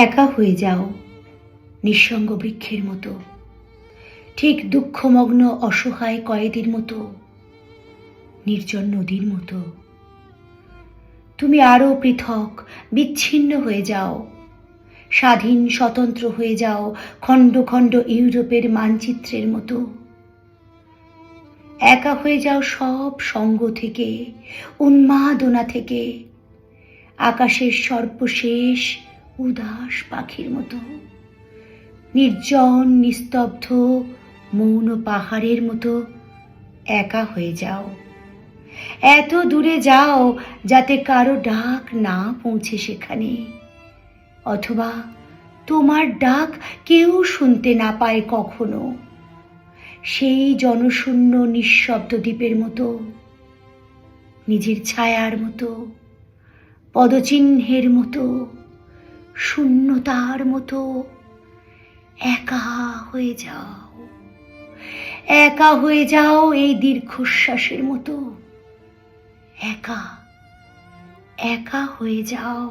একা হয়ে যাও নিঃসঙ্গ বৃক্ষের মতো, ঠিক দুঃখমগ্ন অসহায় কয়েদির মতো, নির্জন নদীর মতো। তুমি আরো পৃথক, বিচ্ছিন্ন হয়ে যাও, স্বাধীন স্বতন্ত্র হয়ে যাও, খণ্ড খণ্ড ইউরোপের মানচিত্রের মতো। একা হয়ে যাও সব সঙ্গ থেকে, উন্মাদনা থেকে, আকাশের সর্বশেষ উদাস পাখির মতো, নির্জন নিস্তব্ধ মৌন পাহাড়ের মতো একা হয়ে যাও। এত দূরে যাও যাতে কারো ডাক না পৌঁছে সেখানে, অথবা তোমার ডাক কেউ শুনতে না পায় কখনো। সেই জনশূন্য নিঃশব্দ দ্বীপের মতো, নিজের ছায়ার মতো, পদচিহ্নের মতো, শূন্যতার মতো একা হয়ে যাও। একা হয়ে যাও এই দীর্ঘশ্বাসের মতো, একা একা হয়ে যাও।